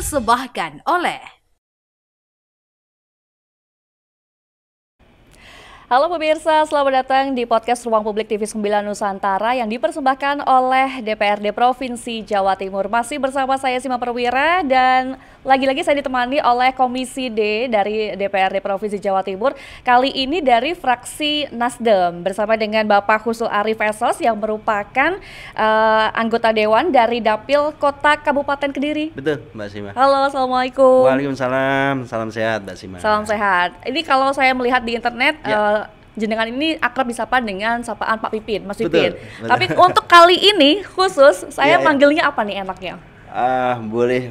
dipersembahkan oleh Halo pemirsa, selamat datang di podcast Ruang Publik TV 9 Nusantara yang dipersembahkan oleh DPRD Provinsi Jawa Timur. Masih bersama saya Sima Perwira dan lagi-lagi saya ditemani oleh Komisi D dari DPRD Provinsi Jawa Timur. Kali ini dari fraksi Nasdem bersama dengan Bapak Husul Arif Esos yang merupakan anggota Dewan dari Dapil Kota Kabupaten Kediri. Betul, Mbak Sima. Halo, Assalamualaikum. Waalaikumsalam, salam sehat Mbak Sima. Salam sehat. Ini kalau saya melihat di internet, jenengan ini akrab disapa dengan sapaan Pak Pipin, Mas Pipin. Betul. Tapi untuk kali ini khusus, saya manggilnya apa nih enaknya? Boleh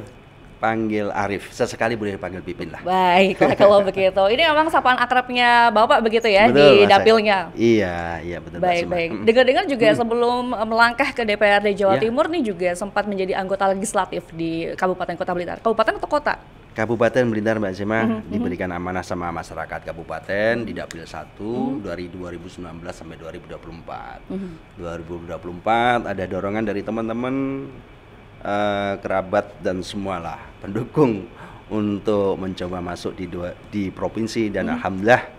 panggil Arif, sesekali boleh panggil Pipin lah. Baiklah kalau begitu. Ini memang sapaan akrabnya Bapak begitu ya, Betul, di Mas. dapilnya? Iya betul. Baik. Dengar-dengar juga sebelum melangkah ke DPRD Jawa Timur nih juga sempat menjadi anggota legislatif di Kabupaten Kota Blitar. Kabupaten atau kota? Kabupaten Blitar Mbak Sima diberikan amanah sama masyarakat kabupaten di Dapil 1 dari 2019 sampai 2024. 2024 ada dorongan dari teman-teman kerabat dan semualah pendukung untuk mencoba masuk di provinsi dan alhamdulillah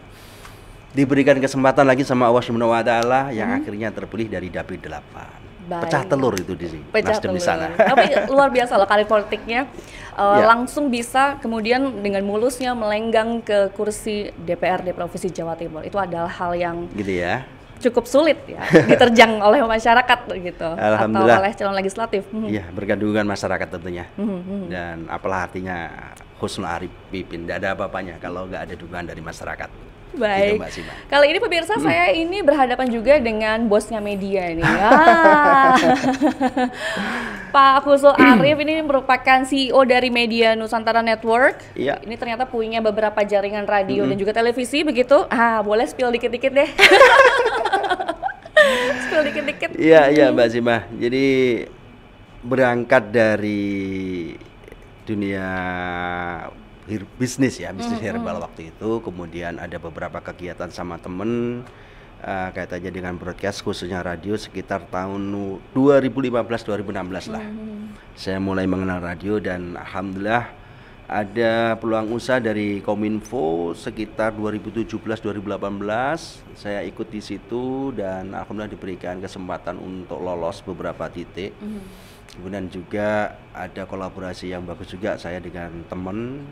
diberikan kesempatan lagi sama Allah Subhanahu wa taala yang akhirnya terpilih dari Dapil 8. Pecah telur itu di sini. Nasdem di sana. Tapi luar biasa loh karir politiknya. Langsung bisa kemudian dengan mulusnya melenggang ke kursi DPRD Provinsi Jawa Timur. Itu adalah hal yang gitu ya. Cukup sulit ya diterjang oleh masyarakat gitu atau oleh calon legislatif. Iya, berkat dukungan masyarakat tentunya. Dan apalah artinya Husnul Arif Pipin, tidak ada apa-apanya kalau nggak ada dukungan dari masyarakat. Baik. Gitu, kali ini pemirsa saya ini berhadapan juga dengan bosnya media ini. Pak Husul Arif ini merupakan CEO dari Media Nusantara Network. Iya. Ini ternyata punya beberapa jaringan radio dan juga televisi begitu. Boleh spill dikit-dikit deh. Spill dikit-dikit. Iya Mbak Sima. Jadi berangkat dari dunia bisnis herbal waktu itu, kemudian ada beberapa kegiatan sama temen kaitannya dengan broadcast khususnya radio sekitar tahun 2015-2016 lah. Saya mulai mengenal radio dan alhamdulillah ada peluang usaha dari Kominfo sekitar 2017-2018. Saya ikut di situ dan alhamdulillah diberikan kesempatan untuk lolos beberapa titik. Kemudian juga ada kolaborasi yang bagus juga saya dengan teman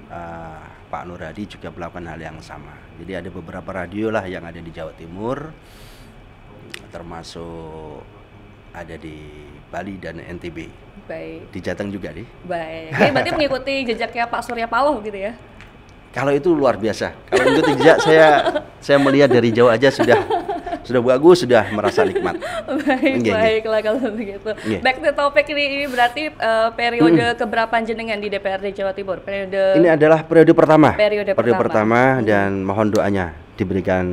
Pak Nur Hadi juga melakukan hal yang sama. Jadi ada beberapa radio lah yang ada di Jawa Timur, termasuk ada di Bali dan NTB. Baik. Di Jateng juga nih. Baik. Jadi berarti mengikuti jejaknya Pak Surya Paloh gitu ya? Kalau itu luar biasa. Kalau mengikuti jejak saya melihat dari jauh aja sudah bagus, sudah merasa nikmat. Baiklah kalau begitu. Back to topic ini berarti periode keberapa jenengan di DPRD Jawa Timur? Ini adalah periode pertama. Periode pertama dan mohon doanya diberikan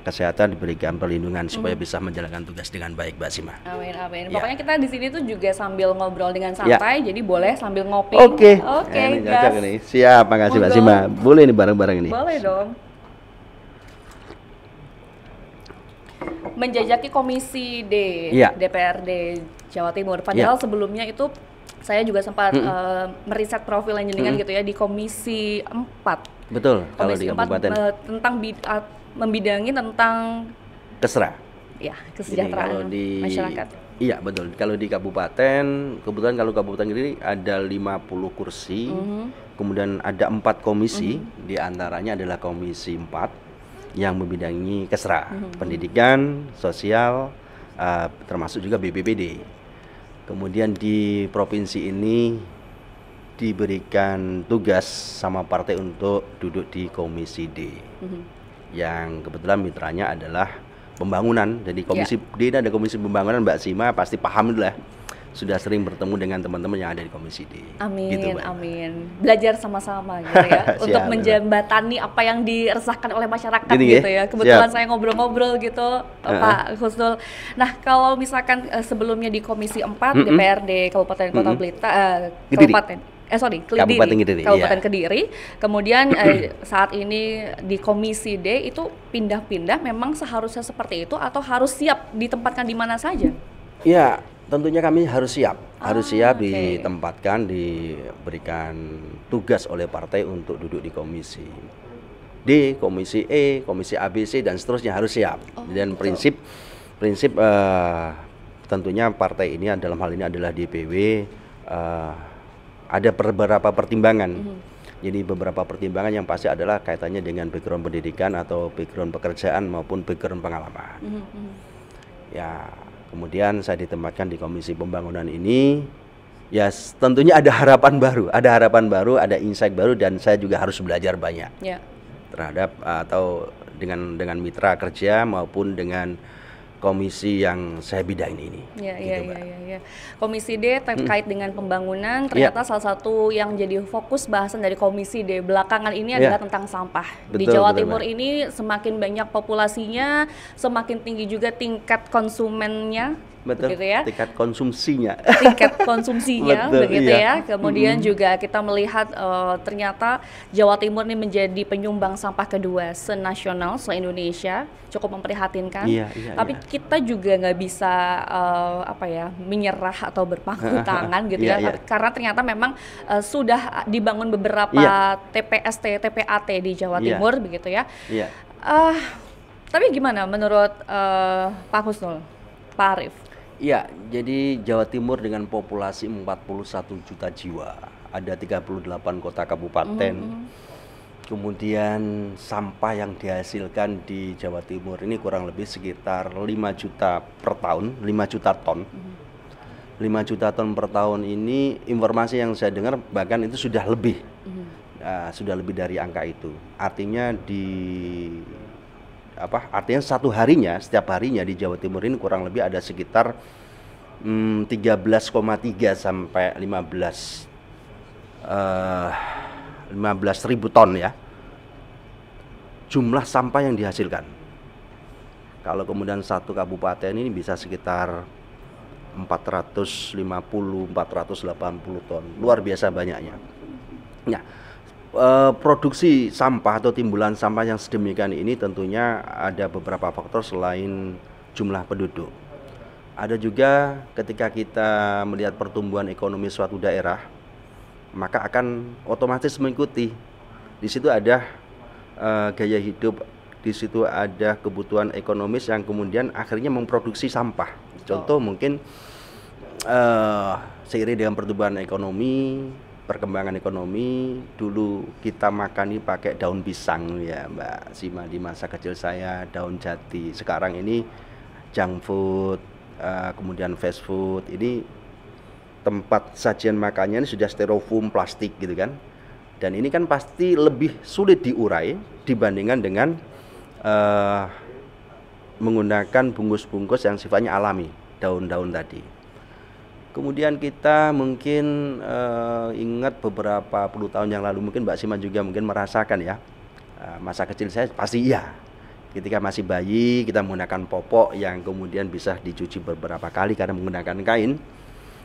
kesehatan, diberikan perlindungan supaya bisa menjalankan tugas dengan baik, Mbak Sima. Amin. Pokoknya kita di sini tuh juga sambil ngobrol dengan santai, jadi boleh sambil ngopi. Oke, gas. Siap, makasih Mbak Sima. Boleh nih bareng-bareng ini. Boleh dong. Menjajaki Komisi D DPRD Jawa Timur. Padahal sebelumnya itu saya juga sempat meriset profil jenengan gitu ya di Komisi 4. Betul, kalau Komisi di kabupaten tentang membidangi tentang Kesra. Ya, kesejahteraan masyarakat. Iya, betul. Kalau di kabupaten, kebetulan kalau kabupaten ini ada 50 kursi. Kemudian ada 4 komisi, di antaranya adalah Komisi 4 yang membidangi Kesra, pendidikan, sosial, termasuk juga BPBD. Kemudian di provinsi ini diberikan tugas sama partai untuk duduk di Komisi D, yang kebetulan mitranya adalah pembangunan. Jadi Komisi D ada Komisi Pembangunan, Mbak Sima pasti paham lah. Sudah sering bertemu dengan teman-teman yang ada di Komisi D. Amin, gitu, amin. Belajar sama-sama gitu ya, untuk menjembatani apa yang diresahkan oleh masyarakat gitu ya. Kebetulan saya ngobrol-ngobrol gitu, Pak Husul. Nah, kalau misalkan sebelumnya di Komisi 4 DPRD Kabupaten Kota Blitar, Kabupaten Kediri. Kemudian saat ini di Komisi D itu pindah-pindah, memang seharusnya seperti itu atau harus siap ditempatkan di mana saja? Ya, Tentunya kami harus siap, Oke. ditempatkan, diberikan tugas oleh partai untuk duduk di komisi D, komisi E, komisi ABC dan seterusnya harus siap. Dan Betul. prinsip tentunya partai ini dalam hal ini adalah DPW, ada beberapa pertimbangan. Jadi beberapa pertimbangan yang pasti adalah kaitannya dengan background pendidikan atau background pekerjaan maupun background pengalaman. Ya, kemudian saya ditempatkan di komisi pembangunan ini. Ya, tentunya ada harapan baru, ada insight baru, dan saya juga harus belajar banyak Ya. terhadap atau dengan mitra kerja maupun dengan komisi yang saya bidain ini. Ya, Gitu, ya, Mbak. ya. Komisi D terkait dengan pembangunan, ternyata salah satu yang jadi fokus bahasan dari Komisi D belakangan ini adalah tentang sampah. Di Betul, Jawa betul, Timur Mbak. ini semakin banyak populasinya, semakin tinggi juga tingkat konsumennya, Betul, begitu ya. tingkat konsumsinya. Tingkat konsumsinya Betul, begitu iya. ya. Kemudian juga kita melihat ternyata Jawa Timur ini menjadi penyumbang sampah kedua senasional, se-Indonesia, cukup memprihatinkan. Iya, Tapi iya. kita juga nggak bisa menyerah atau berpangku tangan gitu Iya, ya. iya. Karena ternyata memang sudah dibangun beberapa Iya. TPST, TPAT di Jawa Iya. Timur begitu ya. Iya. Eh, tapi gimana menurut Pak Husnul, Pak Arief? Iya, jadi Jawa Timur dengan populasi 41 juta jiwa, ada 38 kota kabupaten. Kemudian sampah yang dihasilkan di Jawa Timur ini kurang lebih sekitar 5 juta per tahun, 5 juta ton. 5 juta ton per tahun ini, informasi yang saya dengar bahkan itu sudah lebih. Sudah lebih dari angka itu. Artinya setiap harinya di Jawa Timur ini kurang lebih ada sekitar 13,3 sampai 15 ribu ton ya, jumlah sampah yang dihasilkan. Kalau kemudian satu kabupaten ini bisa sekitar 450-480 ton, luar biasa banyaknya. Nah, produksi sampah atau timbulan sampah yang sedemikian ini tentunya ada beberapa faktor selain jumlah penduduk. Ada juga ketika kita melihat pertumbuhan ekonomi suatu daerah, maka akan otomatis mengikuti. Di situ ada gaya hidup, di situ ada kebutuhan ekonomis yang kemudian akhirnya memproduksi sampah. Contoh mungkin seiring dengan pertumbuhan ekonomi, perkembangan ekonomi, dulu kita makan ini pakai daun pisang ya Mbak Sima, di masa kecil saya daun jati. Sekarang ini junk food, kemudian fast food, ini tempat sajian makannya ini sudah styrofoam plastik gitu kan. Dan ini kan pasti lebih sulit diurai dibandingkan dengan menggunakan bungkus-bungkus yang sifatnya alami, daun-daun tadi. Kemudian kita mungkin ingat beberapa puluh tahun yang lalu, mungkin Mbak Sima juga mungkin merasakan ya, masa kecil saya pasti iya. Ketika masih bayi kita menggunakan popok yang kemudian bisa dicuci beberapa kali karena menggunakan kain.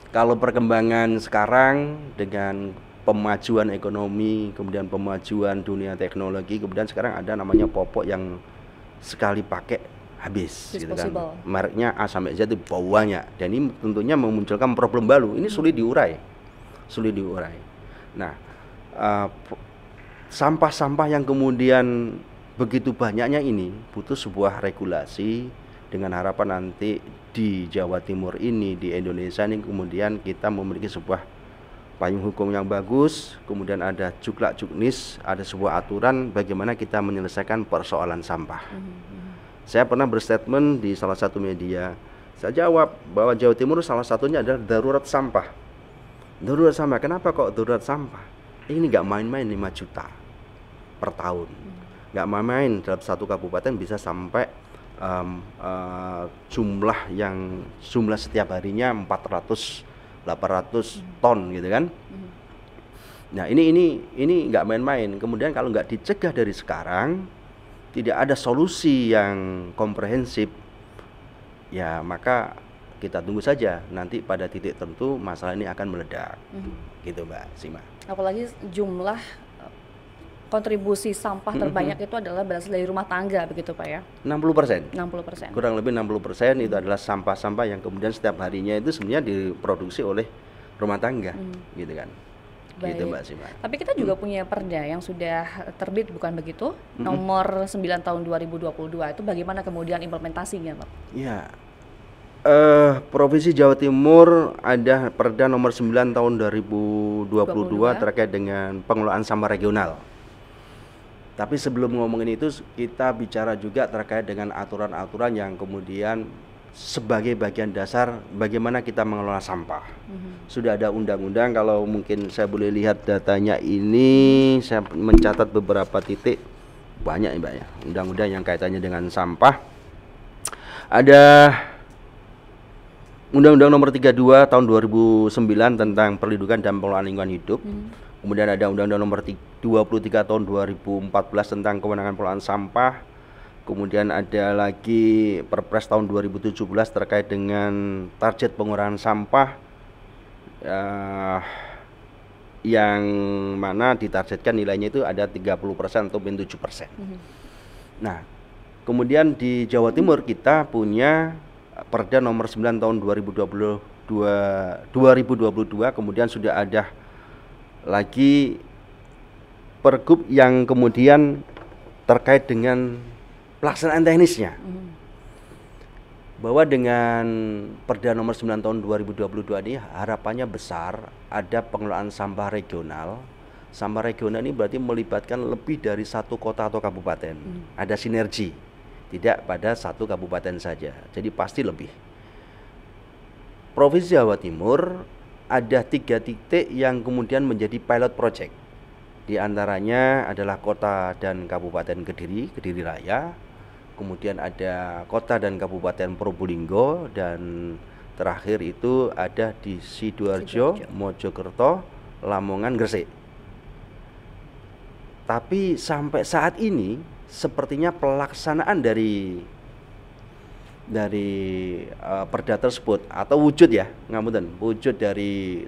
Kalau perkembangan sekarang dengan pemajuan ekonomi, kemudian pemajuan dunia teknologi, kemudian sekarang ada namanya popok yang sekali pakai habis gitu kan. Mereknya A sampai Z itu baunya, dan ini tentunya memunculkan problem baru. Ini sulit diurai. Nah, sampah-sampah yang kemudian begitu banyaknya ini butuh sebuah regulasi, dengan harapan nanti di Jawa Timur ini, di Indonesia ini kemudian kita memiliki sebuah payung hukum yang bagus, kemudian ada juklak-juknis, ada sebuah aturan bagaimana kita menyelesaikan persoalan sampah. Saya pernah berstatement di salah satu media, saya jawab bahwa Jawa Timur salah satunya adalah darurat sampah. Darurat sampah, kenapa kok darurat sampah? Ini nggak main-main 5 juta per tahun. Nggak main-main, dalam satu kabupaten bisa sampai jumlah setiap harinya 400-800 ton gitu kan. Nah ini nggak main-main. Kemudian kalau nggak dicegah dari sekarang, tidak ada solusi yang komprehensif, ya maka kita tunggu saja, nanti pada titik tertentu masalah ini akan meledak. Gitu Mbak Sima. Apalagi jumlah kontribusi sampah terbanyak itu adalah berasal dari rumah tangga begitu Pak ya? 60%. 60%. Kurang lebih 60% itu adalah sampah-sampah yang kemudian setiap harinya itu sebenarnya diproduksi oleh rumah tangga, gitu kan. Baik. Gitu Mbak Sima. Tapi kita juga punya perda yang sudah terbit bukan begitu? Nomor 9 tahun 2022 itu bagaimana kemudian implementasinya Pak? Ya. Provinsi Jawa Timur ada Perda nomor 9 tahun 2022 terkait dengan pengelolaan sampah regional. Tapi sebelum ngomongin itu kita bicara juga terkait dengan aturan-aturan yang kemudian sebagai bagian dasar bagaimana kita mengelola sampah. Sudah ada undang-undang, kalau mungkin saya boleh lihat datanya ini, saya mencatat beberapa titik, banyak ya Mbak ya, undang-undang yang kaitannya dengan sampah. Ada Undang-Undang nomor 32 tahun 2009 tentang perlindungan dan pengelolaan lingkungan hidup. Kemudian ada Undang-Undang nomor 23 tahun 2014 tentang kewenangan pengelolaan sampah. Kemudian ada lagi Perpres tahun 2017 terkait dengan target pengurangan sampah, yang mana ditargetkan nilainya itu ada 30% atau 7%. Nah, kemudian di Jawa Timur kita punya Perda nomor 9 tahun 2022, kemudian sudah ada lagi Pergub yang kemudian terkait dengan pelaksanaan teknisnya. Bahwa dengan Perda nomor 9 tahun 2022 ini harapannya besar ada pengelolaan sampah regional. Sampah regional ini berarti melibatkan lebih dari satu kota atau kabupaten. Ada sinergi, tidak pada satu kabupaten saja. Jadi pasti lebih. Provinsi Jawa Timur ada 3 titik yang kemudian menjadi pilot project. Di antaranya adalah Kota dan Kabupaten Kediri, Kediri Raya. Kemudian ada Kota dan Kabupaten Probolinggo, dan terakhir itu ada di Sidoarjo, Mojokerto, Lamongan, Gresik. Tapi sampai saat ini sepertinya pelaksanaan dari perda tersebut atau wujud ya, ngapunten, wujud dari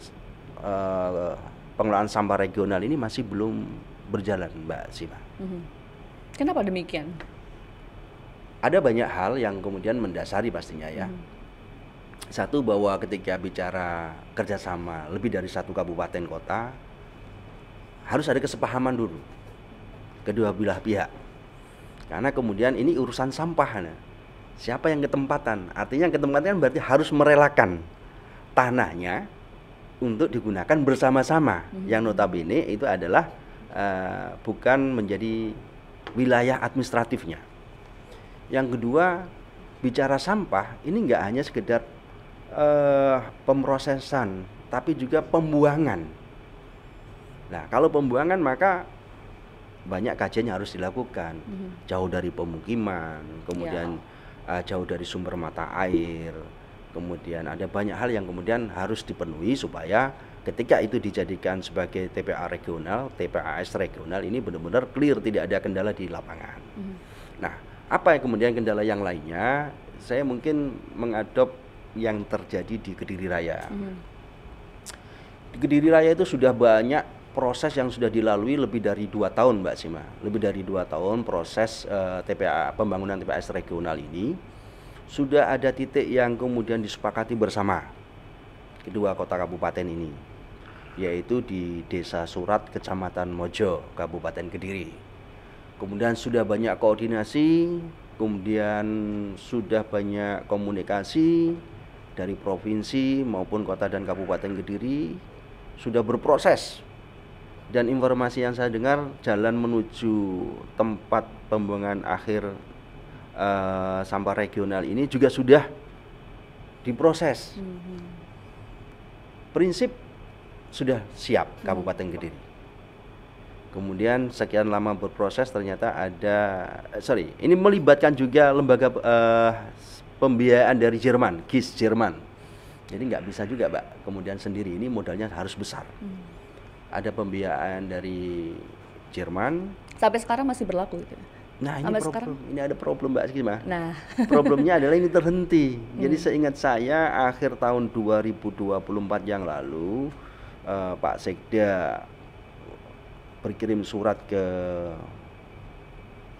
pengelolaan sampah regional ini masih belum berjalan, Mbak Sima. Kenapa demikian? Ada banyak hal yang kemudian mendasari pastinya ya. Satu, bahwa ketika bicara kerjasama lebih dari satu kabupaten kota harus ada kesepahaman dulu kedua belah pihak. Karena kemudian ini urusan sampah. Nah, siapa yang ketempatan? Artinya ketempatan berarti harus merelakan tanahnya untuk digunakan bersama-sama. Yang notabene itu adalah bukan menjadi wilayah administratifnya. Yang kedua, bicara sampah ini nggak hanya sekedar pemrosesan, tapi juga pembuangan. Nah, kalau pembuangan maka banyak kajian yang harus dilakukan, jauh dari pemukiman, kemudian jauh dari sumber mata air. Kemudian ada banyak hal yang kemudian harus dipenuhi supaya ketika itu dijadikan sebagai TPA regional, TPAS regional ini benar-benar clear, tidak ada kendala di lapangan. Nah, apa yang kemudian kendala yang lainnya? Saya mungkin mengadop yang terjadi di Kediri Raya. Di Kediri Raya itu sudah banyak proses yang sudah dilalui lebih dari 2 tahun, Mbak Sima. Lebih dari 2 tahun proses TPA, pembangunan TPAS regional ini. Sudah ada titik yang kemudian disepakati bersama kedua kota kabupaten ini, yaitu di Desa Surat, Kecamatan Mojo, Kabupaten Kediri. Kemudian sudah banyak koordinasi, kemudian sudah banyak komunikasi dari provinsi maupun kota dan Kabupaten Kediri sudah berproses. Dan informasi yang saya dengar, jalan menuju tempat pembuangan akhir sampah regional ini juga sudah diproses. Prinsip sudah siap Kabupaten Kediri. Kemudian sekian lama berproses ternyata ini melibatkan juga lembaga pembiayaan dari Jerman, GIS Jerman. Jadi nggak bisa juga, Mbak, kemudian sendiri, ini modalnya harus besar. Ada pembiayaan dari Jerman. Sampai sekarang masih berlaku gitu. Nah, ini ada problem, Mbak Sima. Nah, problemnya adalah ini terhenti. Jadi seingat saya akhir tahun 2024 yang lalu Pak Sekda berkirim surat ke,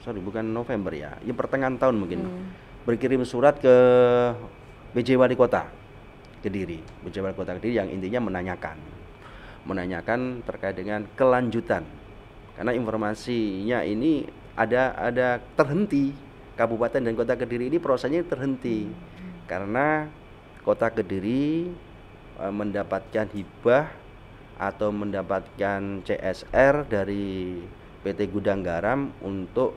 sorry bukan November ya, ya pertengahan tahun mungkin, berkirim surat ke PJ Wali Kota Kediri, PJ Wali Kota Kediri yang intinya menanyakan terkait dengan kelanjutan, karena informasinya ini ada terhenti, Kabupaten dan Kota Kediri ini prosesnya terhenti karena Kota Kediri mendapatkan hibah atau mendapatkan CSR dari PT Gudang Garam untuk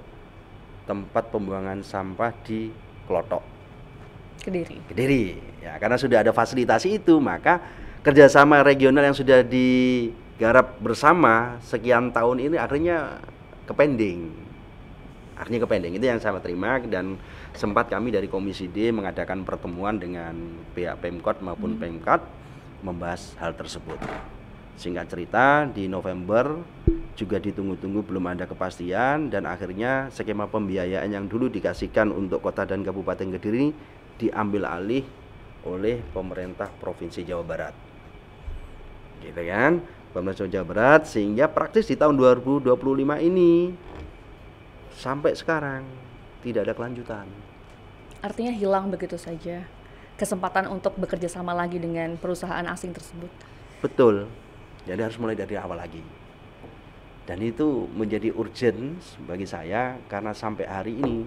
tempat pembuangan sampah di Klotok Kediri ya, karena sudah ada fasilitasi itu, maka kerjasama regional yang sudah digarap bersama sekian tahun ini akhirnya kepending. Itu yang saya terima, dan sempat kami dari Komisi D mengadakan pertemuan dengan pihak Pemkot maupun Pemkad membahas hal tersebut. Singkat cerita, di November juga ditunggu-tunggu belum ada kepastian, dan akhirnya skema pembiayaan yang dulu dikasihkan untuk kota dan Kabupaten Kediri diambil alih oleh pemerintah Provinsi Jawa Barat. Gitu kan? Pemerintah Jawa Barat, sehingga praktis di tahun 2025 ini sampai sekarang tidak ada kelanjutan. Artinya hilang begitu saja kesempatan untuk bekerja sama lagi dengan perusahaan asing tersebut. Betul. Jadi harus mulai dari awal lagi. Dan itu menjadi urgent bagi saya karena sampai hari ini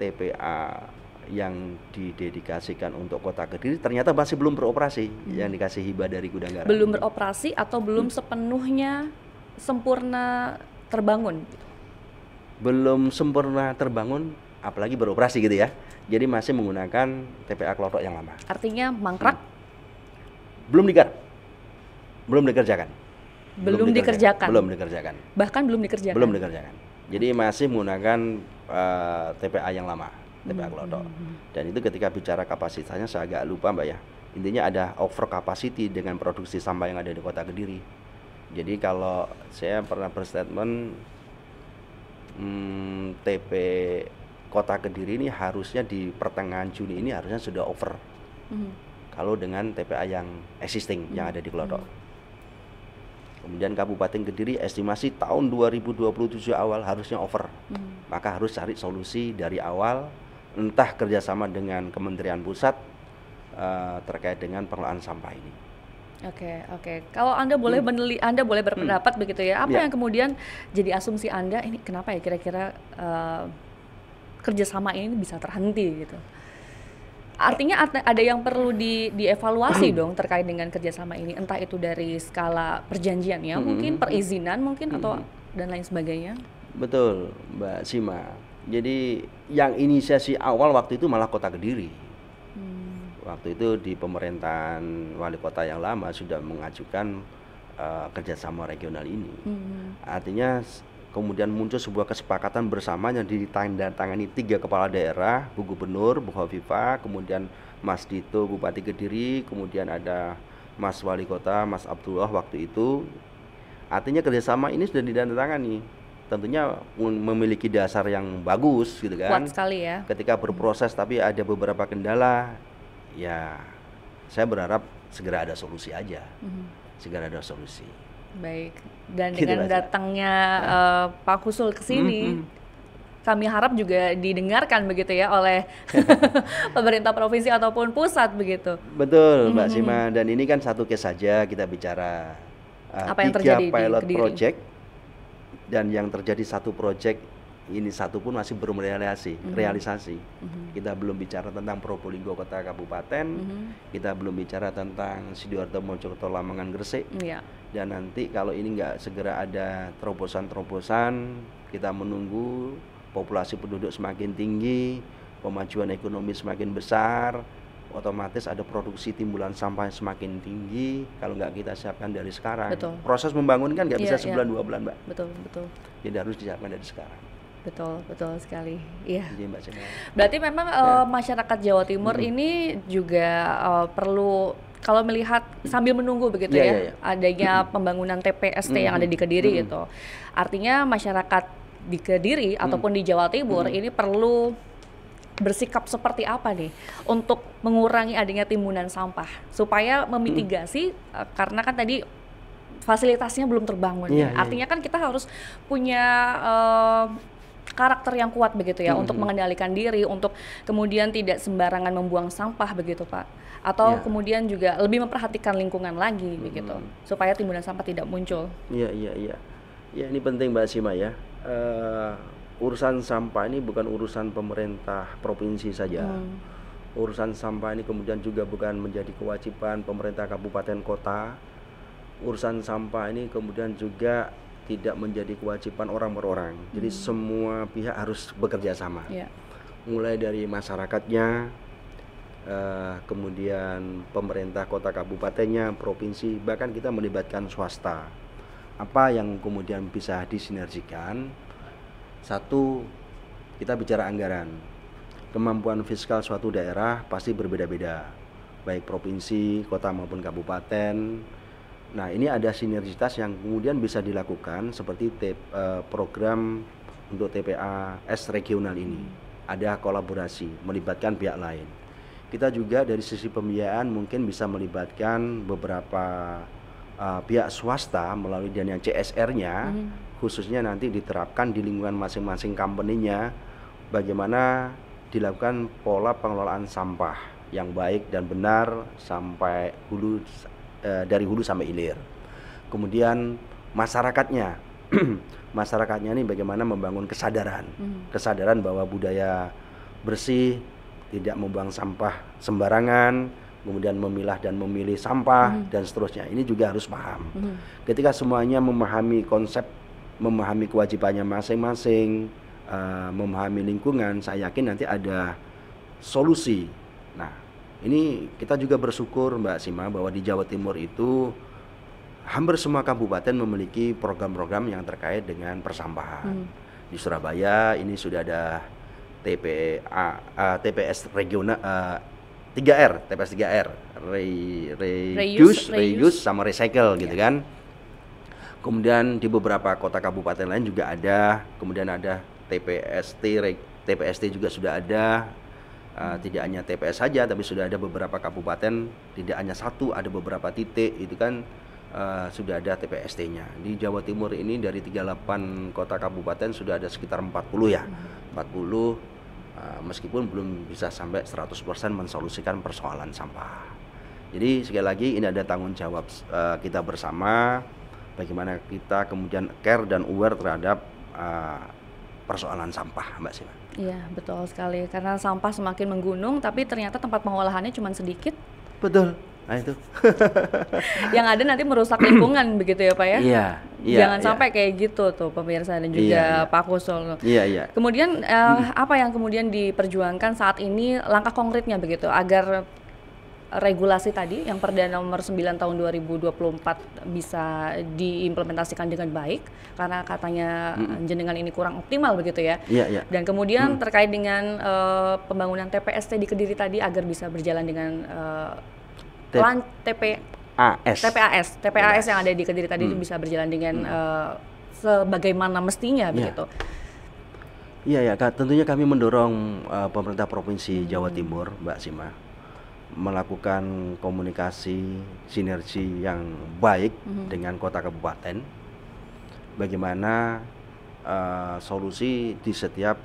TPA yang didedikasikan untuk Kota Kediri ternyata masih belum beroperasi, yang dikasih hibah dari Gudang Garam. Belum beroperasi atau belum sepenuhnya sempurna terbangun? Belum sempurna terbangun, apalagi beroperasi gitu ya. Jadi masih menggunakan TPA Klotok yang lama. Artinya mangkrak? Belum digarap. Belum dikerjakan. Belum dikerjakan. Bahkan belum dikerjakan. Belum dikerjakan. Jadi masih menggunakan TPA yang lama, TPA Klotok. Dan itu ketika bicara kapasitasnya saya agak lupa Mbak ya. Intinya ada over capacity dengan produksi sampah yang ada di Kota Kediri. Jadi kalau saya pernah berstatement TP Kota Kediri ini harusnya di pertengahan Juni ini harusnya sudah over. Kalau dengan TPA yang existing yang ada di Klotok. Kemudian Kabupaten Kediri estimasi tahun 2027 awal harusnya over. Maka harus cari solusi dari awal, entah kerjasama dengan Kementerian Pusat terkait dengan pengelolaan sampah ini. Oke. Kalau Anda boleh Anda boleh berpendapat begitu ya. Apa yang kemudian jadi asumsi Anda ini kenapa ya kira-kira kerjasama ini bisa terhenti gitu? Artinya ada yang perlu dievaluasi dong terkait dengan kerjasama ini, entah itu dari skala perjanjian ya, mungkin perizinan mungkin atau dan lain sebagainya. Betul, Mbak Sima. Jadi yang inisiasi awal waktu itu malah Kota Kediri. Waktu itu di pemerintahan wali kota yang lama sudah mengajukan kerjasama regional ini. Artinya kemudian muncul sebuah kesepakatan bersama yang ditandatangani 3 kepala daerah, Bu Gubernur, Bu Hovifah, kemudian Mas Dito, Bupati Kediri, kemudian ada Mas Wali Kota, Mas Abdullah waktu itu. Artinya kerjasama ini sudah ditandatangani. Tentunya memiliki dasar yang bagus gitu kan. Kuat sekali ya. Ketika berproses tapi ada beberapa kendala, ya saya berharap segera ada solusi aja. Segera ada solusi. Baik, dan gitu dengan datangnya Pak Kusul ke sini, kami harap juga didengarkan begitu ya oleh pemerintah provinsi ataupun pusat begitu. Betul, Mbak Sima, dan ini kan satu case saja kita bicara apa yang terjadi 3 pilot di Kediri. project, dan yang terjadi 1 project ini 1 pun masih belum realisasi. Kita belum bicara tentang Probolinggo Kota Kabupaten, kita belum bicara tentang Sidoarjo, Mojokerto, Lamongan, Gresik. Dan nanti kalau ini nggak segera ada terobosan-terobosan, kita menunggu populasi penduduk semakin tinggi, pemajuan ekonomi semakin besar, otomatis ada produksi timbulan sampah semakin tinggi. Kalau nggak kita siapkan dari sekarang, proses membangun kan nggak bisa sebulan 2 bulan, Mbak. Betul. Jadi harus disiapkan dari sekarang. Betul sekali. Iya. Mbak Cina. Berarti memang masyarakat Jawa Timur ini juga perlu, kalau melihat sambil menunggu begitu adanya pembangunan TPST yang ada di Kediri gitu. Artinya masyarakat di Kediri ataupun di Jawa Timur ini perlu bersikap seperti apa nih untuk mengurangi adanya timbunan sampah supaya memitigasi karena kan tadi fasilitasnya belum terbangun. Artinya kan kita harus punya karakter yang kuat begitu ya, untuk mengendalikan diri, untuk kemudian tidak sembarangan membuang sampah begitu Pak, atau kemudian juga lebih memperhatikan lingkungan lagi begitu, supaya timbunan sampah tidak muncul. Iya, ini penting Mbak Sima ya. Urusan sampah ini bukan urusan pemerintah provinsi saja. Urusan sampah ini kemudian juga bukan menjadi kewajiban pemerintah kabupaten kota. Urusan sampah ini kemudian juga tidak menjadi kewajiban orang per orang. Jadi semua pihak harus bekerja sama. Mulai dari masyarakatnya, kemudian pemerintah kota kabupatennya, provinsi, bahkan kita melibatkan swasta. Apa yang kemudian bisa disinergikan? Satu, kita bicara anggaran. Kemampuan fiskal suatu daerah pasti berbeda-beda, baik provinsi, kota maupun kabupaten. Nah, ini ada sinergitas yang kemudian bisa dilakukan seperti program untuk TPAS regional ini. Ada kolaborasi, melibatkan pihak lain. Kita juga dari sisi pembiayaan mungkin bisa melibatkan beberapa pihak swasta melalui dana CSR-nya, khususnya nanti diterapkan di lingkungan masing-masing company-nya, bagaimana dilakukan pola pengelolaan sampah yang baik dan benar sampai hulu, dari hulu sampai hilir. Kemudian masyarakatnya, masyarakatnya ini bagaimana membangun kesadaran, kesadaran bahwa budaya bersih, tidak membuang sampah sembarangan, kemudian memilah dan memilih sampah dan seterusnya. Ini juga harus paham. Ketika semuanya memahami konsep, memahami kewajibannya masing-masing, memahami lingkungan, saya yakin nanti ada solusi. Nah, ini kita juga bersyukur Mbak Sima bahwa di Jawa Timur itu hampir semua kabupaten memiliki program-program yang terkait dengan persampahan. Di Surabaya ini sudah ada TPS regional, 3R, TPS 3R, reuse sama recycle gitu kan. Kemudian di beberapa kota kabupaten lain juga ada, kemudian ada TPST juga sudah ada. Tidak hanya TPS saja, tapi sudah ada beberapa kabupaten, tidak hanya satu, ada beberapa titik itu kan sudah ada TPST-nya. Di Jawa Timur ini dari 38 kota kabupaten sudah ada sekitar 40 ya. 40 meskipun belum bisa sampai 100% mensolusikan persoalan sampah. Jadi sekali lagi ini ada tanggung jawab kita bersama, bagaimana kita kemudian care dan aware terhadap persoalan sampah, Mbak Sima. Iya, betul sekali. Karena sampah semakin menggunung, tapi ternyata tempat pengolahannya cuma sedikit. Betul. Nah itu. Yang ada nanti merusak lingkungan begitu ya Pak ya? Iya. Jangan sampai kayak gitu tuh pemirsa dan juga Pak Kusul. Iya. Kemudian apa yang kemudian diperjuangkan saat ini, langkah konkretnya begitu agar regulasi tadi yang Perda nomor 9 tahun 2024 bisa diimplementasikan dengan baik, karena katanya jenengan ini kurang optimal begitu ya. Iya. Dan kemudian terkait dengan pembangunan TPST di Kediri tadi agar bisa berjalan dengan TPAS yang ada di Kediri tadi itu bisa berjalan dengan sebagaimana mestinya begitu. Iya, tentunya kami mendorong pemerintah Provinsi Jawa Timur, Mbak Sima, melakukan komunikasi sinergi yang baik dengan kota kabupaten. Bagaimana solusi di setiap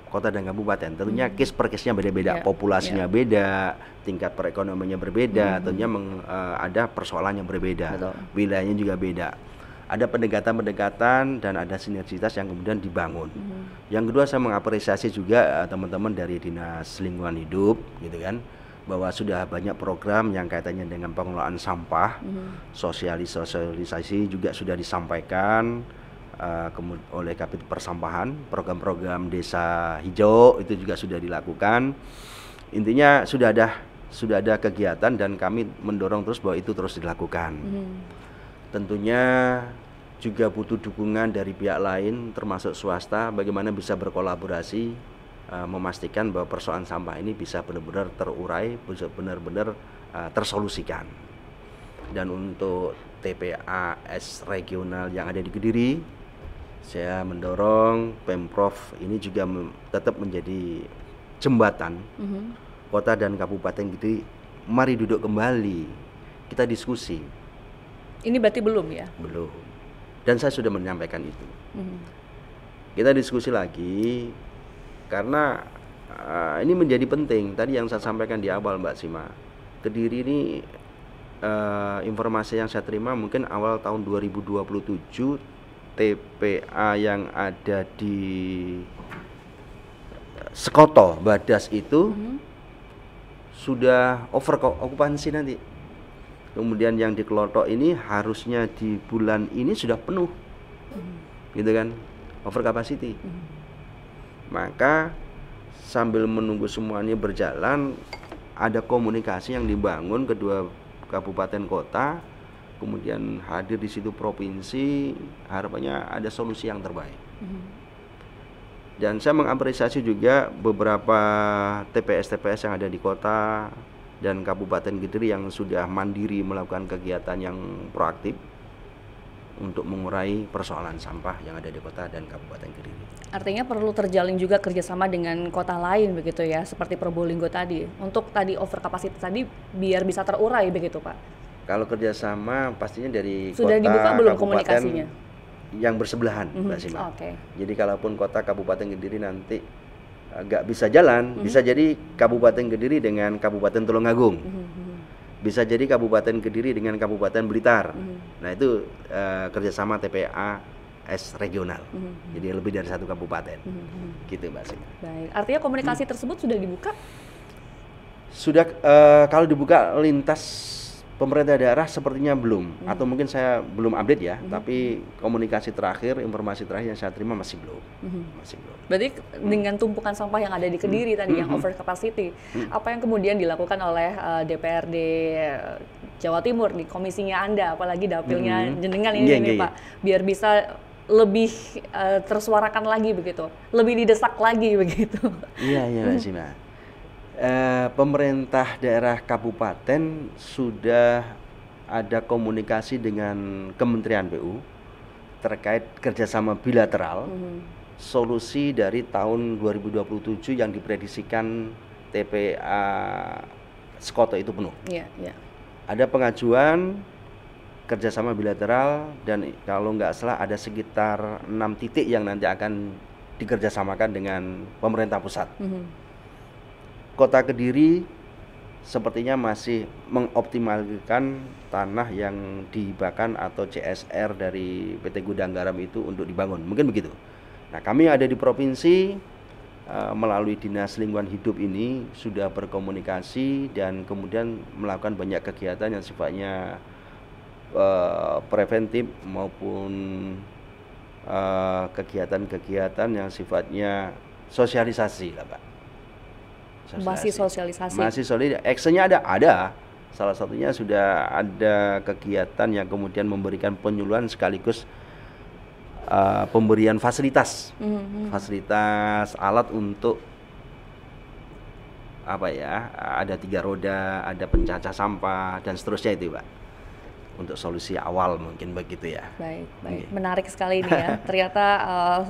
kota dan kabupaten. Tentunya case per case-nya beda-beda, populasinya beda, tingkat perekonomiannya berbeda, tentunya ada persoalan yang berbeda, wilayahnya juga beda. Ada pendekatan-pendekatan dan ada sinergitas yang kemudian dibangun. Yang kedua, saya mengapresiasi juga teman-teman dari Dinas Lingkungan Hidup, gitu kan, bahwa sudah banyak program yang kaitannya dengan pengelolaan sampah, sosialisasi juga sudah disampaikan oleh Kabid Persampahan, program-program desa hijau itu juga sudah dilakukan. Intinya sudah ada kegiatan dan kami mendorong terus bahwa itu terus dilakukan. Tentunya juga butuh dukungan dari pihak lain termasuk swasta, bagaimana bisa berkolaborasi memastikan bahwa persoalan sampah ini bisa benar-benar terurai, bisa benar-benar tersolusikan. Dan untuk TPAS regional yang ada di Kediri, saya mendorong Pemprov ini juga tetap menjadi jembatan kota dan kabupaten Kediri. Mari duduk kembali, kita diskusi Ini berarti belum ya? Belum. Dan saya sudah menyampaikan itu. Mhm. Kita diskusi lagi karena ini menjadi penting. Tadi yang saya sampaikan di awal, Mbak Sima, Kediri ini informasi yang saya terima mungkin awal tahun 2027 TPA yang ada di Sekoto, Badas itu sudah over okupansi nanti. Kemudian yang di Klotok ini harusnya di bulan ini sudah penuh, gitu kan, over capacity. Maka sambil menunggu semuanya berjalan, ada komunikasi yang dibangun kedua kabupaten kota, kemudian hadir di situ provinsi, harapannya ada solusi yang terbaik. Dan saya mengapresiasi juga beberapa TPS-TPS yang ada di kota dan Kabupaten Kediri yang sudah mandiri melakukan kegiatan yang proaktif untuk mengurai persoalan sampah yang ada di kota dan Kabupaten Kediri. Artinya perlu terjalin juga kerjasama dengan kota lain begitu ya, seperti Probolinggo tadi, untuk tadi over kapasitas tadi biar bisa terurai begitu Pak? Kalau kerjasama pastinya dari sudah kota, dibuka belum kabupaten komunikasinya? yang bersebelahan, Mbak Sima. Okay. Jadi kalaupun kota Kabupaten Kediri nanti nggak bisa jalan, bisa jadi Kabupaten Kediri dengan Kabupaten Tulungagung, bisa jadi Kabupaten Kediri dengan Kabupaten Blitar. Nah itu kerjasama TPAS regional, jadi lebih dari satu kabupaten, gitu Mbak Sima. Baik, artinya komunikasi tersebut sudah dibuka? Sudah, kalau dibuka lintas pemerintah daerah sepertinya belum, atau mungkin saya belum update ya, tapi komunikasi terakhir, informasi terakhir yang saya terima masih belum. Masih belum. Berarti dengan tumpukan sampah yang ada di Kediri tadi yang over capacity, apa yang kemudian dilakukan oleh DPRD Jawa Timur di komisinya Anda, apalagi dapilnya jenengan ini Pak, biar bisa lebih tersuarakan lagi begitu, lebih didesak lagi begitu. Iya Mbak Sima. Pemerintah daerah kabupaten sudah ada komunikasi dengan Kementerian PU terkait kerjasama bilateral solusi dari tahun 2027 yang diprediksikan TPA Sekoto itu penuh. Ada pengajuan kerjasama bilateral dan kalau nggak salah ada sekitar 6 titik yang nanti akan dikerjasamakan dengan pemerintah pusat. Kota Kediri sepertinya masih mengoptimalkan tanah yang dihibahkan atau CSR dari PT Gudang Garam itu untuk dibangun, mungkin begitu. Nah kami ada di provinsi melalui Dinas Lingkungan Hidup ini sudah berkomunikasi dan kemudian melakukan banyak kegiatan yang sifatnya preventif maupun kegiatan-kegiatan yang sifatnya sosialisasi lah Pak. Masih sosialisasi. Masih solid. Actionnya ada. Salah satunya sudah ada kegiatan yang kemudian memberikan penyuluhan sekaligus pemberian fasilitas, fasilitas alat untuk apa ya? Ada 3 roda, ada pencacah sampah dan seterusnya itu, Pak. Untuk solusi awal mungkin begitu ya. Baik. Menarik sekali ini ya. Ternyata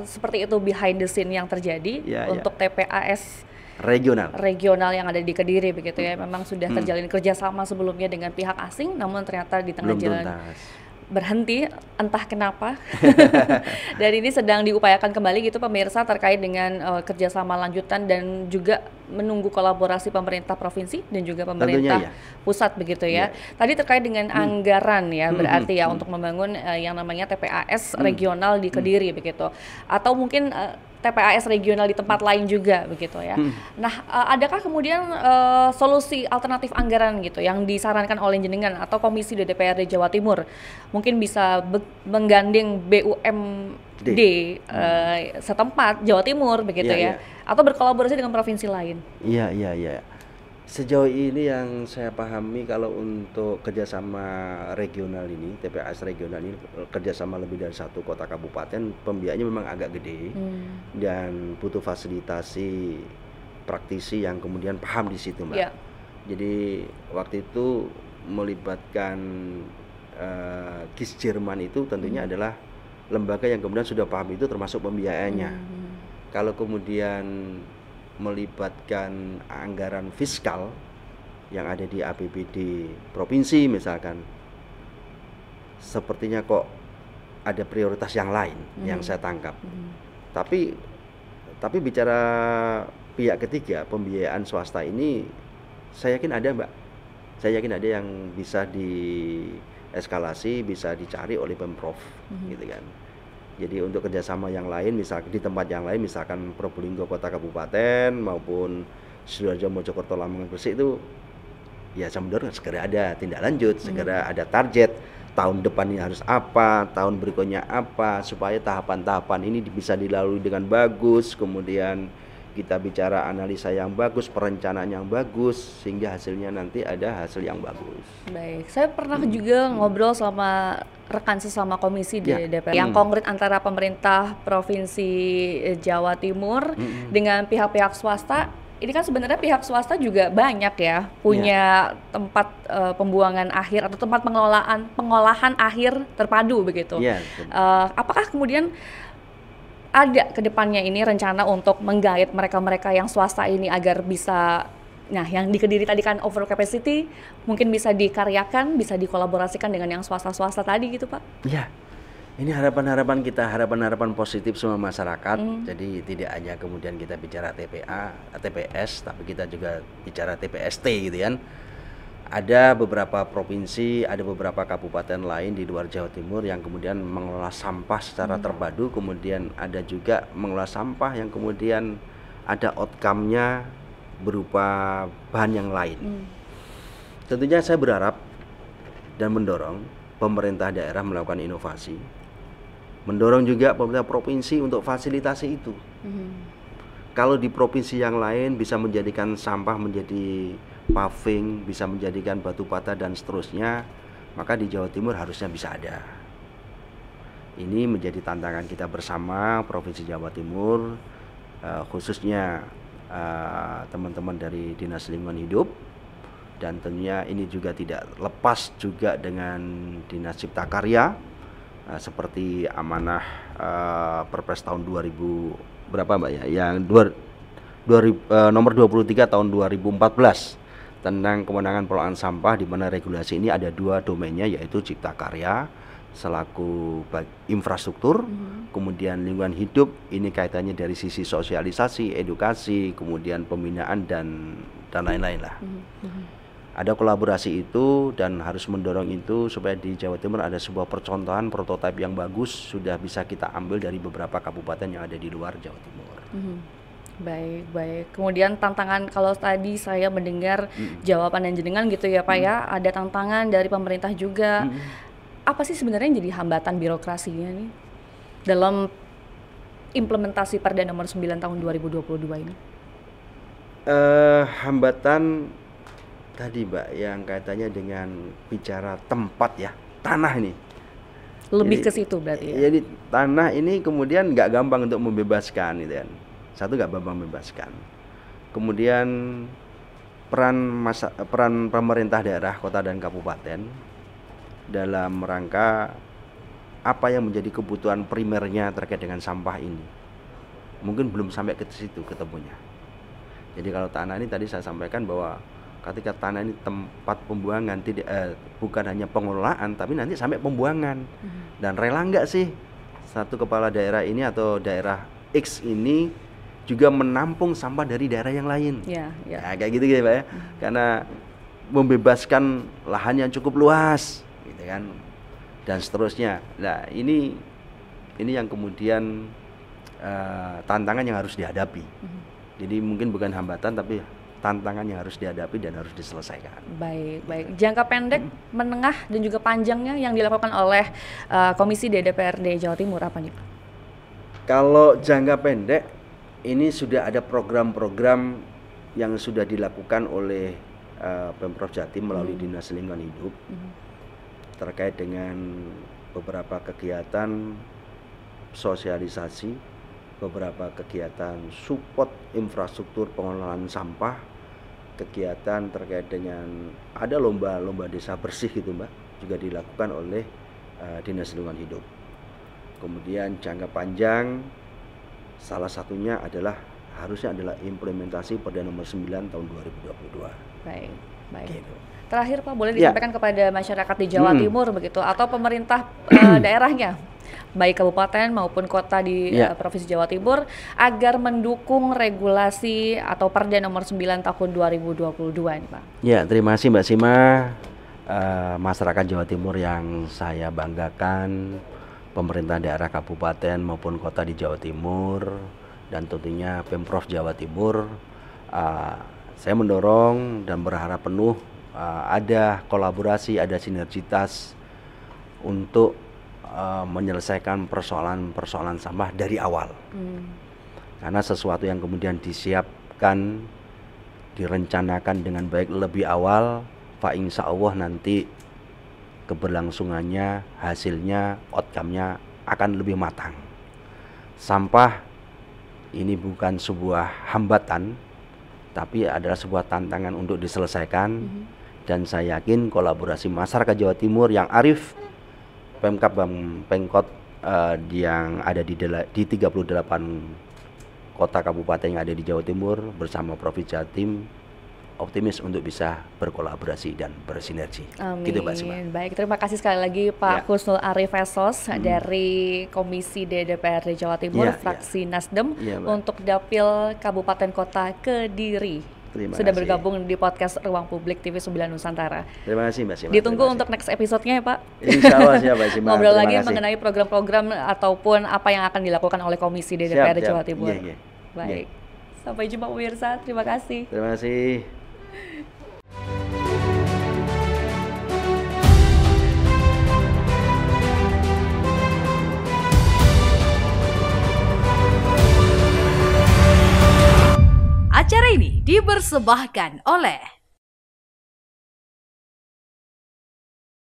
seperti itu behind the scene yang terjadi untuk TPAS regional yang ada di Kediri begitu ya. Memang sudah terjalin kerjasama sebelumnya dengan pihak asing, namun ternyata di tengah jalan berhenti entah kenapa. Dan ini sedang diupayakan kembali gitu pemirsa terkait dengan kerjasama lanjutan dan juga menunggu kolaborasi pemerintah provinsi dan juga pemerintah pusat begitu ya. Tadi terkait dengan anggaran ya, berarti ya untuk membangun yang namanya TPAS regional di Kediri begitu, atau mungkin TPAS regional di tempat lain juga begitu ya. Nah, adakah kemudian solusi alternatif anggaran gitu yang disarankan oleh jenengan atau Komisi DPRD Jawa Timur? Mungkin bisa menggandeng BUMD setempat Jawa Timur begitu ya. Atau berkolaborasi dengan provinsi lain. Iya. Sejauh ini yang saya pahami kalau untuk kerjasama regional ini, TPAS regional ini kerjasama lebih dari 1 kota kabupaten, pembiayaannya memang agak gede dan butuh fasilitasi praktisi yang kemudian paham di situ, Mbak. Jadi waktu itu melibatkan KIS Jerman itu tentunya adalah lembaga yang kemudian sudah paham itu termasuk pembiayaannya. Kalau kemudian melibatkan anggaran fiskal yang ada di APBD provinsi misalkan, sepertinya kok ada prioritas yang lain yang saya tangkap. Tapi bicara pihak ketiga, pembiayaan swasta ini, saya yakin ada, Mbak. Saya yakin ada yang bisa dieskalasi, bisa dicari oleh Pemprov, gitu kan. Jadi untuk kerjasama yang lain, misalkan di tempat yang lain, misalkan Probolinggo Kota Kabupaten maupun Sidoarjo, Mojokerto, Lamongan, Gresik itu, ya saya mendorong segera ada tindak lanjut, segera ada target. Tahun depan ini harus apa, tahun berikutnya apa, supaya tahapan-tahapan ini bisa dilalui dengan bagus, kemudian kita bicara analisa yang bagus, perencanaan yang bagus, sehingga hasilnya nanti ada hasil yang bagus. Baik, saya pernah juga ngobrol sama rekan sesama komisi di DPR yang konkret antara pemerintah Provinsi Jawa Timur dengan pihak-pihak swasta. Ini kan sebenarnya pihak swasta juga banyak ya punya tempat pembuangan akhir atau tempat pengolahan akhir terpadu begitu. Apakah kemudian ada kedepannya ini rencana untuk menggait mereka-mereka yang swasta ini agar bisa, nah yang di Kediri tadi kan over capacity, mungkin bisa dikaryakan, bisa dikolaborasikan dengan yang swasta-swasta tadi gitu Pak? Iya, ini harapan-harapan kita, harapan-harapan positif semua masyarakat. Jadi tidak hanya kemudian kita bicara TPS, tapi kita juga bicara TPST gitu kan. Ada beberapa provinsi, ada beberapa kabupaten lain di luar Jawa Timur yang kemudian mengelola sampah secara terpadu, kemudian ada juga mengelola sampah yang kemudian ada outcome-nya berupa bahan yang lain. Tentunya saya berharap dan mendorong pemerintah daerah melakukan inovasi, mendorong juga pemerintah provinsi untuk fasilitasi itu. Kalau di provinsi yang lain bisa menjadikan sampah menjadi paving, bisa menjadikan batu bata dan seterusnya, maka di Jawa Timur harusnya bisa ada. Ini menjadi tantangan kita bersama Provinsi Jawa Timur, khususnya teman-teman dari Dinas Lingkungan Hidup, dan tentunya ini juga tidak lepas juga dengan Dinas Cipta Karya, seperti amanah Perpres tahun 2000 berapa Mbak ya, yang nomor 23 tahun 2014 tentang kewenangan pengelolaan sampah, di mana regulasi ini ada dua domainnya, yaitu Cipta Karya selaku infrastruktur, kemudian lingkungan hidup ini kaitannya dari sisi sosialisasi, edukasi, kemudian pembinaan dan lain-lain lah. Ada kolaborasi itu dan harus mendorong itu supaya di Jawa Timur ada sebuah percontohan prototipe yang bagus, sudah bisa kita ambil dari beberapa kabupaten yang ada di luar Jawa Timur. Baik. Kemudian tantangan, kalau tadi saya mendengar jawaban dan jenengan gitu ya Pak ya, ada tantangan dari pemerintah juga. Apa sih sebenarnya yang jadi hambatan birokrasinya nih dalam implementasi Perda nomor 9 tahun 2022 ini? Hambatan tadi Mbak yang kaitannya dengan bicara tempat ya, tanah ini. Lebih ke situ berarti ya? Jadi tanah ini kemudian nggak gampang untuk membebaskan gitu kan. Satu, nggak gampang membebaskan. Kemudian peran pemerintah daerah, kota dan kabupaten dalam rangka apa yang menjadi kebutuhan primernya terkait dengan sampah ini, mungkin belum sampai ke situ ketemunya. Jadi kalau tanah ini tadi saya sampaikan bahwa ketika tanah ini tempat pembuangan, bukan hanya pengelolaan tapi nanti sampai pembuangan. Dan rela nggak sih satu kepala daerah ini atau daerah X ini juga menampung sampah dari daerah yang lain? Nah, kayak gitu ya Pak ya. Karena membebaskan lahan yang cukup luas gitu kan, dan seterusnya. Nah ini yang kemudian tantangan yang harus dihadapi. Jadi mungkin bukan hambatan tapi tantangan yang harus dihadapi dan harus diselesaikan. Baik. Jangka pendek, menengah dan juga panjangnya yang dilakukan oleh Komisi DPRD Jawa Timur apa nih Pak? Kalau jangka pendek ini sudah ada program-program yang sudah dilakukan oleh Pemprov Jatim melalui Dinas Lingkungan Hidup terkait dengan beberapa kegiatan sosialisasi, beberapa kegiatan support infrastruktur pengelolaan sampah, kegiatan terkait dengan ada lomba desa bersih gitu Mbak, juga dilakukan oleh Dinas Lingkungan Hidup. Kemudian jangka panjang salah satunya harusnya adalah implementasi Perda nomor 9 tahun 2022. Baik. Gitu. Terakhir Pak, boleh Ya. disampaikan kepada masyarakat di Jawa Timur begitu atau pemerintah daerahnya, baik kabupaten maupun kota di Ya. Provinsi Jawa Timur, agar mendukung regulasi atau Perda nomor 9 tahun 2022 ini Pak. Ya, terima kasih Mbak Sima. Masyarakat Jawa Timur yang saya banggakan, pemerintah daerah kabupaten maupun kota di Jawa Timur, dan tentunya Pemprov Jawa Timur, saya mendorong dan berharap penuh ada kolaborasi, ada sinergitas untuk menyelesaikan persoalan-persoalan sampah dari awal. Karena sesuatu yang kemudian disiapkan, direncanakan dengan baik lebih awal, Pak, insya Allah nanti keberlangsungannya, hasilnya, outcome-nya akan lebih matang. Sampah ini bukan sebuah hambatan, tapi adalah sebuah tantangan untuk diselesaikan. Dan saya yakin kolaborasi masyarakat Jawa Timur yang arif, Pemkab dan Pemkot yang ada di 38 kota kabupaten yang ada di Jawa Timur bersama Provinsi Jatim, optimis untuk bisa berkolaborasi dan bersinergi. Amin. Gitu Mbak Sima. Baik, terima kasih sekali lagi Pak Husnul Arif Esos dari Komisi DPRD Jawa Timur, fraksi Nasdem, untuk Dapil Kabupaten Kota Kediri. Sudah bergabung di podcast Ruang Publik TV 9 Nusantara. Terima kasih Mbak Sima. Ditunggu untuk next episode-nya ya Pak. Insya Allah siap Mbak Sima. Ngobrol lagi mengenai program-program ataupun apa yang akan dilakukan oleh Komisi DPRD Jawa Timur. Baik, sampai jumpa pemirsa. Terima kasih. Terima kasih. Acara ini dipersembahkan oleh